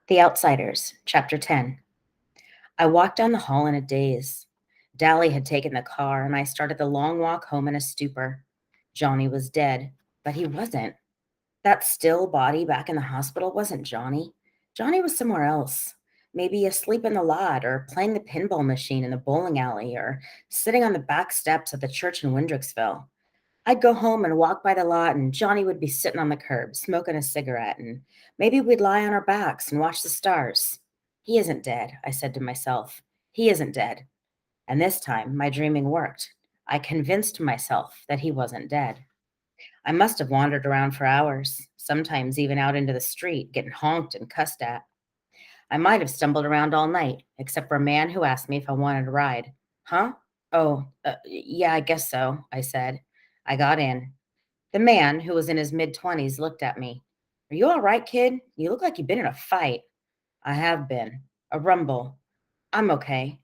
The Outsiders, Chapter 10. I walked down the hall in a daze. Dally had taken the car, and I started the long walk home in a stupor. Johnny was dead, but he wasn't. That still body back in the hospital wasn't Johnny. Johnny was somewhere else. Maybe asleep in the lot, or playing the pinball machine in the bowling alley, or sitting on the back steps of the church in Windricksville. I'd go home and walk by the lot, and Johnny would be sitting on the curb, smoking a cigarette, and maybe we'd lie on our backs and watch the stars. He isn't dead, I said to myself. He isn't dead. And this time, my dreaming worked. I convinced myself that he wasn't dead. I must have wandered around for hours, sometimes even out into the street, getting honked and cussed at. I might have stumbled around all night, except for a man who asked me if I wanted a ride. Huh? Oh, yeah, I guess so, I said. I got in. The man, who was in his mid-20s, looked at me. Are you all right, kid? You look like you've been in a fight. I have been. A rumble. I'm okay.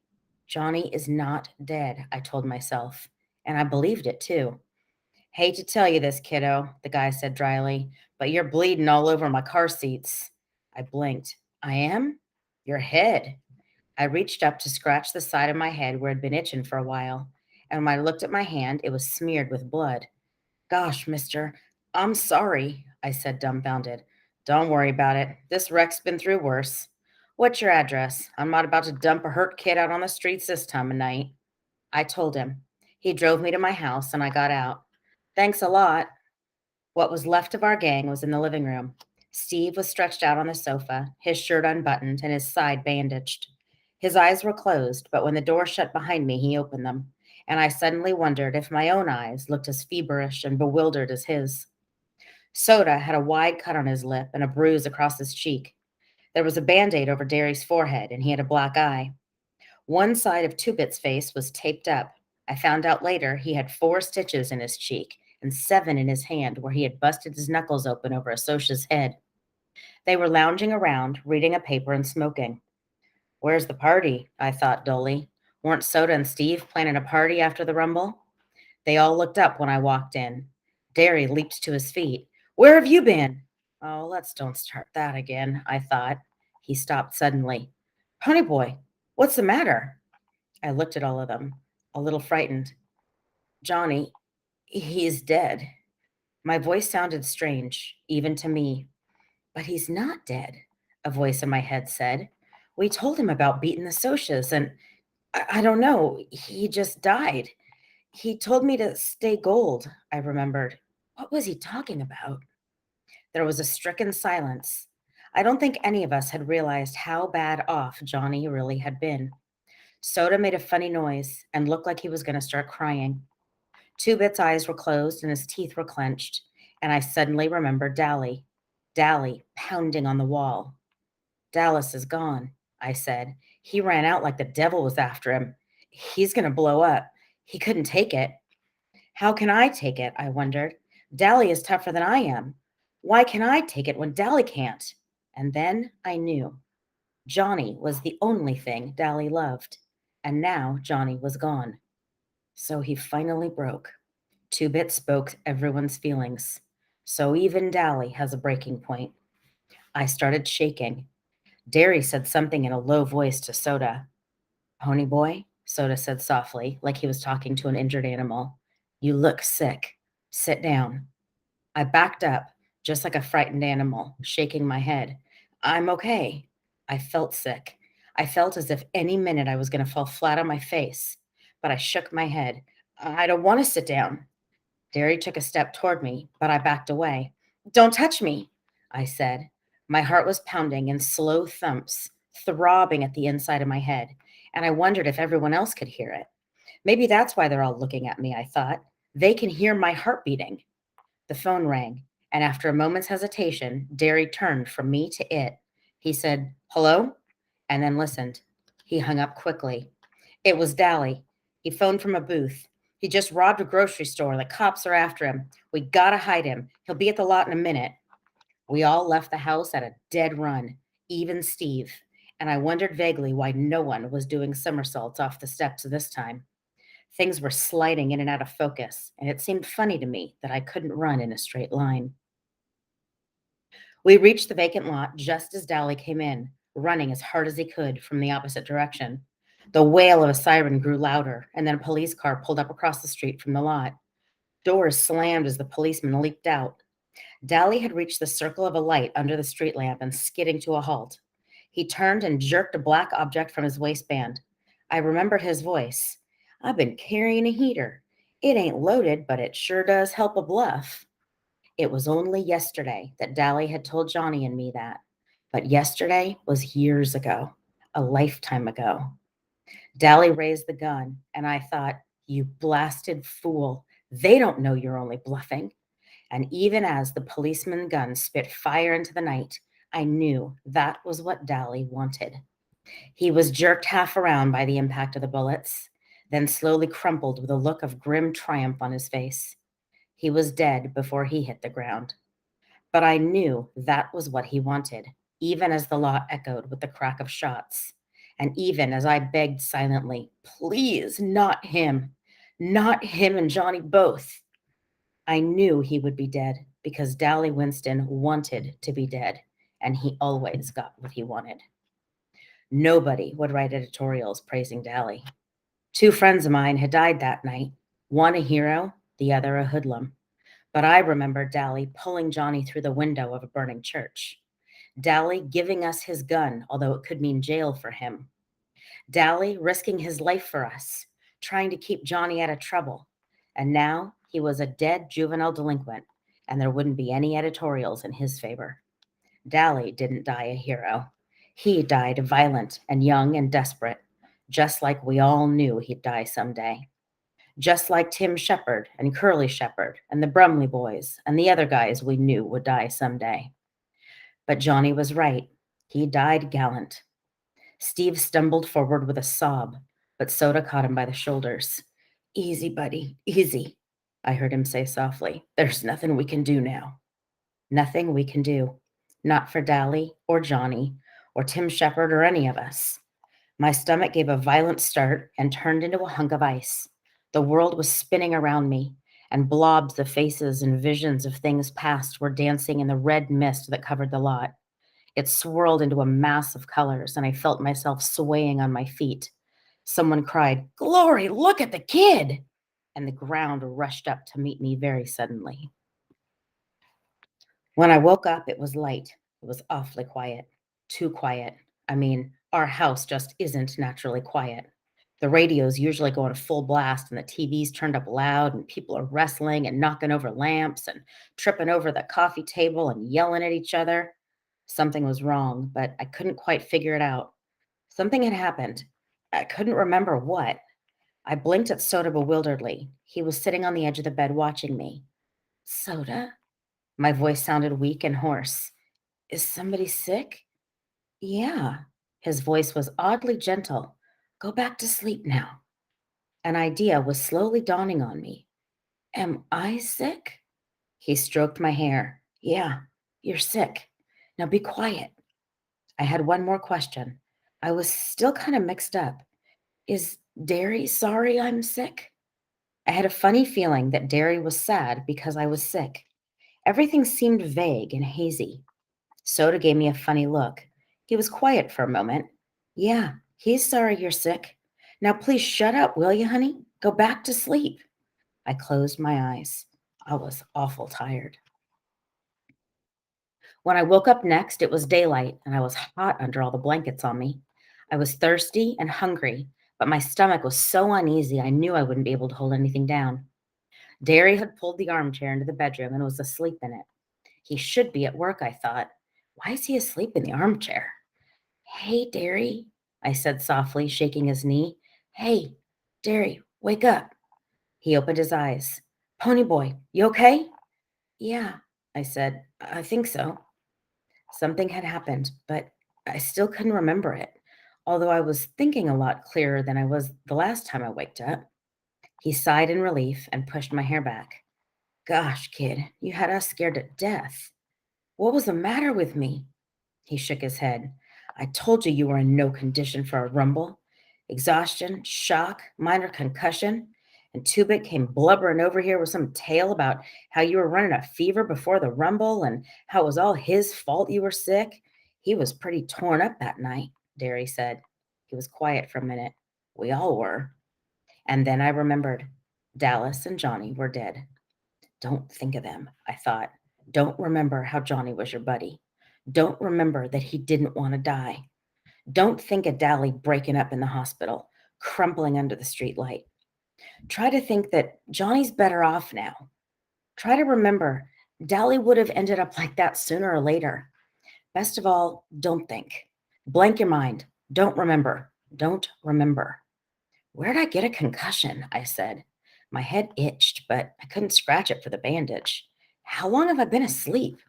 Johnny is not dead, I told myself, and I believed it too. Hate to tell you this, kiddo, the guy said dryly, but you're bleeding all over my car seats. I blinked. I am? Your head. I reached up to scratch the side of my head where it had been itching for a while, and when I looked at my hand, it was smeared with blood. Gosh, mister, I'm sorry, I said, dumbfounded. Don't worry about it. This wreck's been through worse. What's your address? I'm not about to dump a hurt kid out on the streets this time of night. I told him. He drove me to my house, and I got out. Thanks a lot. What was left of our gang was in the living room. Steve was stretched out on the sofa, his shirt unbuttoned and his side bandaged. His eyes were closed, but when the door shut behind me, he opened them, and I suddenly wondered if my own eyes looked as feverish and bewildered as his. Soda had a wide cut on his lip and a bruise across his cheek. There was a band-aid over Derry's forehead, and he had a black eye. One side of Two-Bit's face was taped up. I found out later he had 4 stitches in his cheek and 7 in his hand where he had busted his knuckles open over Asocia's head. They were lounging around, reading a paper and smoking. Where's the party? I thought dully. Weren't Soda and Steve planning a party after the rumble? They all looked up when I walked in. Derry leaped to his feet. Where have you been? Oh, let's don't start that again, I thought. He stopped suddenly. Ponyboy, what's the matter? I looked at all of them, a little frightened. Johnny, he's dead. My voice sounded strange, even to me. But he's not dead, a voice in my head said. We told him about beating the Socias, and I don't know, he just died. He told me to stay gold, I remembered. What was he talking about? There was a stricken silence. I don't think any of us had realized how bad off Johnny really had been. Soda made a funny noise and looked like he was going to start crying. Two-Bit's eyes were closed and his teeth were clenched, and I suddenly remembered Dally. Dally pounding on the wall. Dallas is gone, I said. He ran out like the devil was after him. He's going to blow up. He couldn't take it. How can I take it? I wondered. Dally is tougher than I am. Why can I take it when Dally can't? And then I knew. Johnny was the only thing Dally loved, and now Johnny was gone. So he finally broke. Two-Bit spoke everyone's feelings. So even Dally has a breaking point. I started shaking. Derry said something in a low voice to Soda. Pony boy, Soda said softly, like he was talking to an injured animal. You look sick. Sit down. I backed up, just like a frightened animal, shaking my head. I'm okay. I felt sick. I felt as if any minute I was going to fall flat on my face, but I shook my head. I don't want to sit down. Derry took a step toward me, but I backed away. Don't touch me, I said. My heart was pounding in slow thumps, throbbing at the inside of my head, and I wondered if everyone else could hear it. Maybe that's why they're all looking at me, I thought. They can hear my heart beating. The phone rang, and after a moment's hesitation, Derry turned from me to it. He said, hello? And then listened. He hung up quickly. It was Dally. He phoned from a booth. He just robbed a grocery store. The cops are after him. We gotta hide him. He'll be at the lot in a minute. We all left the house at a dead run, even Steve, and I wondered vaguely why no one was doing somersaults off the steps this time. Things were sliding in and out of focus, and it seemed funny to me that I couldn't run in a straight line. We reached the vacant lot just as Dally came in, running as hard as he could from the opposite direction. The wail of a siren grew louder, and then a police car pulled up across the street from the lot. Doors slammed as the policeman leaped out. Dally had reached the circle of a light under the street lamp and skidding to a halt. He turned and jerked a black object from his waistband. I remembered his voice. I've been carrying a heater. It ain't loaded, but it sure does help a bluff. It was only yesterday that Dally had told Johnny and me that. But yesterday was years ago, a lifetime ago. Dally raised the gun, and I thought, you blasted fool. They don't know you're only bluffing. And even as the policeman's gun spit fire into the night, I knew that was what Dally wanted. He was jerked half around by the impact of the bullets, then slowly crumpled with a look of grim triumph on his face. He was dead before he hit the ground. But I knew that was what he wanted, even as the lot echoed with the crack of shots, and even as I begged silently, please, not him and Johnny both. I knew he would be dead because Dally Winston wanted to be dead, and he always got what he wanted. Nobody would write editorials praising Dally. 2 friends of mine had died that night, one a hero, the other a hoodlum. But I remember Dally pulling Johnny through the window of a burning church. Dally giving us his gun, although it could mean jail for him. Dally risking his life for us, trying to keep Johnny out of trouble. And now he was a dead juvenile delinquent, and there wouldn't be any editorials in his favor. Dally didn't die a hero. He died violent and young and desperate, just like we all knew he'd die someday. Just like Tim Shepard and Curly Shepard and the Brumley boys and the other guys we knew would die someday. But Johnny was right. He died gallant. Steve stumbled forward with a sob, but Soda caught him by the shoulders. Easy, buddy, easy, I heard him say softly. There's nothing we can do now. Nothing we can do. Not for Dally or Johnny or Tim Shepard or any of us. My stomach gave a violent start and turned into a hunk of ice. The world was spinning around me, and blobs of faces and visions of things past were dancing in the red mist that covered the lot. It swirled into a mass of colors, and I felt myself swaying on my feet. Someone cried, "Glory, look at the kid!" And the ground rushed up to meet me very suddenly. When I woke up, it was light. It was awfully quiet. Too quiet. I mean, our house just isn't naturally quiet. The radio's usually going full blast, and the TV's turned up loud, and people are wrestling and knocking over lamps and tripping over the coffee table and yelling at each other. Something was wrong, but I couldn't quite figure it out. Something had happened. I couldn't remember what. I blinked at Soda bewilderedly. He was sitting on the edge of the bed watching me. Soda? My voice sounded weak and hoarse. Is somebody sick? Yeah. His voice was oddly gentle. Go back to sleep now. An idea was slowly dawning on me. Am I sick? He stroked my hair. Yeah, you're sick. Now be quiet. I had one more question. I was still kind of mixed up. Is Derry sorry I'm sick? I had a funny feeling that Derry was sad because I was sick. Everything seemed vague and hazy. Soda gave me a funny look. He was quiet for a moment. Yeah, he's sorry you're sick. Now please shut up, will you, honey? Go back to sleep. I closed my eyes. I was awful tired. When I woke up next, it was daylight, and I was hot under all the blankets on me. I was thirsty and hungry, but my stomach was so uneasy I knew I wouldn't be able to hold anything down. Derry had pulled the armchair into the bedroom and was asleep in it. He should be at work, I thought. Why is he asleep in the armchair? Hey, Derry, I said softly, shaking his knee. Hey, Derry, wake up. He opened his eyes. Pony boy, you okay? Yeah, I said. I think so. Something had happened, but I still couldn't remember it, although I was thinking a lot clearer than I was the last time I waked up. He sighed in relief and pushed my hair back. Gosh, kid, you had us scared to death. What was the matter with me? He shook his head. I told you you were in no condition for a rumble. Exhaustion, shock, minor concussion. And Tubik came blubbering over here with some tale about how you were running a fever before the rumble and how it was all his fault you were sick. He was pretty torn up that night, Derry said. He was quiet for a minute. We all were. And then I remembered Dallas and Johnny were dead. Don't think of them, I thought. Don't remember how Johnny was your buddy. Don't remember that he didn't want to die. Don't think of Dally breaking up in the hospital, crumpling under the streetlight. Try to think that Johnny's better off now. Try to remember Dally would have ended up like that sooner or later. Best of all, don't think. Blank your mind. Don't remember. Don't remember. Where'd I get a concussion? I said. My head itched, but I couldn't scratch it for the bandage. How long have I been asleep?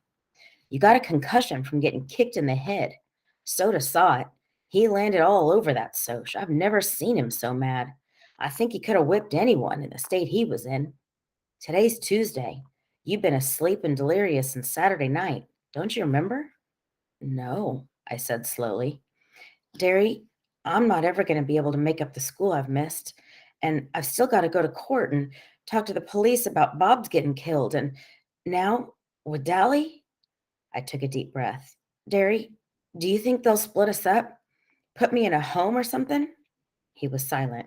You got a concussion from getting kicked in the head. Soda saw it. He landed all over that Soch. I've never seen him so mad. I think he could have whipped anyone in the state he was in. Today's Tuesday. You've been asleep and delirious since Saturday night. Don't you remember? No, I said slowly. Derry, I'm not ever going to be able to make up the school I've missed. And I've still got to go to court and talk to the police about Bob's getting killed. And now with Dally, I took a deep breath. Derry, do you think they'll split us up? Put me in a home or something? He was silent.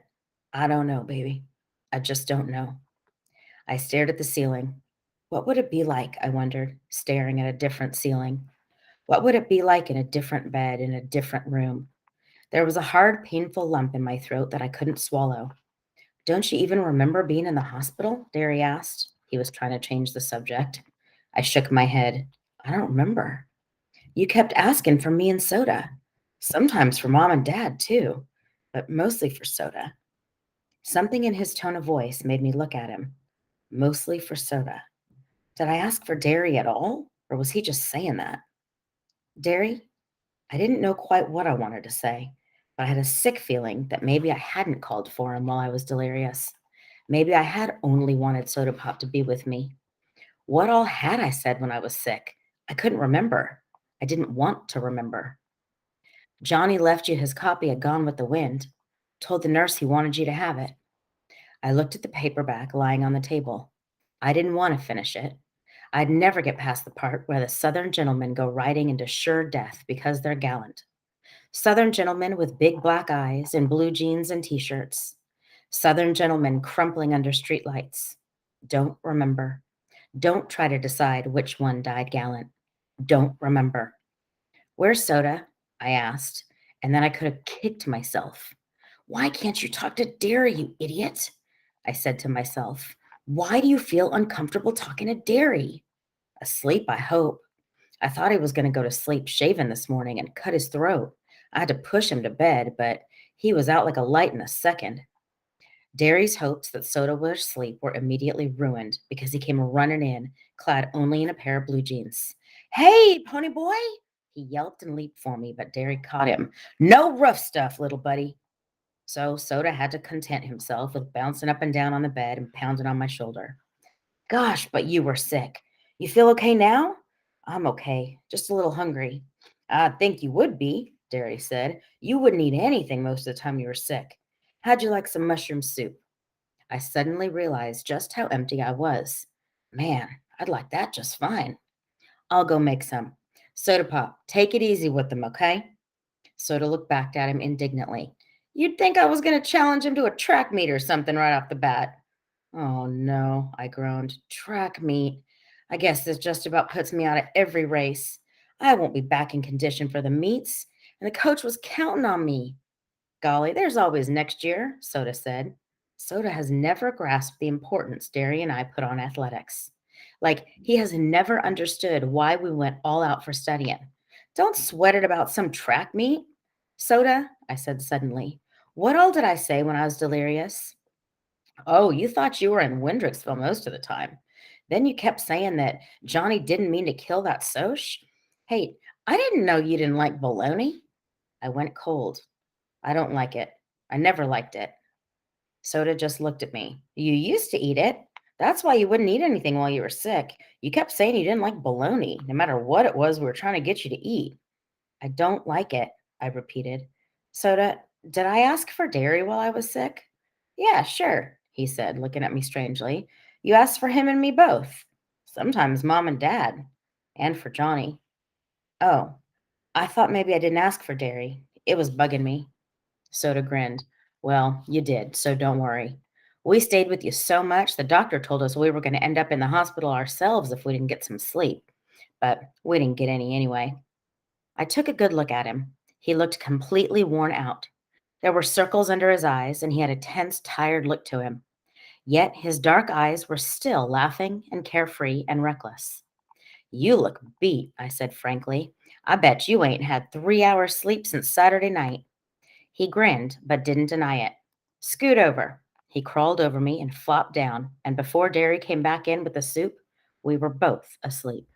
I don't know, baby. I just don't know. I stared at the ceiling. What would it be like, I wondered, staring at a different ceiling? What would it be like in a different bed, in a different room? There was a hard, painful lump in my throat that I couldn't swallow. Don't you even remember being in the hospital? Derry asked. He was trying to change the subject. I shook my head. I don't remember. You kept asking for me and Soda. Sometimes for Mom and Dad, too, but mostly for Soda. Something in his tone of voice made me look at him. Mostly for Soda. Did I ask for Derry at all, or was he just saying that? Derry, I didn't know quite what I wanted to say, but I had a sick feeling that maybe I hadn't called for him while I was delirious. Maybe I had only wanted Soda Pop to be with me. What all had I said when I was sick? I couldn't remember. I didn't want to remember. Johnny left you his copy of Gone with the Wind. Told the nurse he wanted you to have it. I looked at the paperback lying on the table. I didn't want to finish it. I'd never get past the part where the Southern gentlemen go riding into sure death because they're gallant. Southern gentlemen with big black eyes and blue jeans and t-shirts. Southern gentlemen crumpling under streetlights. Don't remember. Don't try to decide which one died gallant. Don't remember. Where's Soda? I asked, and then I could have kicked myself. Why can't you talk to Derry, you idiot? I said to myself. Why do you feel uncomfortable talking to Derry? Asleep, I hope. I thought he was going to go to sleep shaven this morning and cut his throat. I had to push him to bed, but he was out like a light in a second. Derry's hopes that Soda was asleep were immediately ruined because he came running in, clad only in a pair of blue jeans. Hey, pony boy! He yelped and leaped for me, but Derry caught him. No rough stuff, little buddy. So Soda had to content himself with bouncing up and down on the bed and pounding on my shoulder. Gosh, but you were sick. You feel okay now? I'm okay, just a little hungry. I think you would be, Derry said. You wouldn't eat anything most of the time you were sick. How'd you like some mushroom soup? I suddenly realized just how empty I was. Man, I'd like that just fine. I'll go make some. Soda Pop, take it easy with them, okay? Soda looked back at him indignantly. You'd think I was going to challenge him to a track meet or something right off the bat. Oh, no, I groaned. Track meet. I guess this just about puts me out of every race. I won't be back in condition for the meets, and the coach was counting on me. Golly, there's always next year, Soda said. Soda has never grasped the importance Derry and I put on athletics. Like, he has never understood why we went all out for studying. Don't sweat it about some track meet. Soda, I said suddenly, what all did I say when I was delirious? Oh, you thought you were in Windricksville most of the time. Then you kept saying that Johnny didn't mean to kill that Soch. Hey, I didn't know you didn't like bologna. I went cold. I don't like it. I never liked it. Soda just looked at me. You used to eat it. That's why you wouldn't eat anything while you were sick. You kept saying you didn't like bologna, no matter what it was we were trying to get you to eat. I don't like it, I repeated. Soda, did I ask for Derry while I was sick? Yeah, sure. he said, looking at me strangely. You asked for him and me both. Sometimes Mom and Dad. And for Johnny. Oh, I thought maybe I didn't ask for dairy. It was bugging me. Soda grinned. Well, you did, so don't worry. We stayed with you so much, the doctor told us we were going to end up in the hospital ourselves if we didn't get some sleep. But we didn't get any anyway. I took a good look at him. He looked completely worn out. There were circles under his eyes, and he had a tense, tired look to him. Yet his dark eyes were still laughing and carefree and reckless. You look beat, I said frankly. I bet you ain't had 3 hours sleep since Saturday night. He grinned, but didn't deny it. Scoot over. He crawled over me and flopped down, and before Derry came back in with the soup, we were both asleep.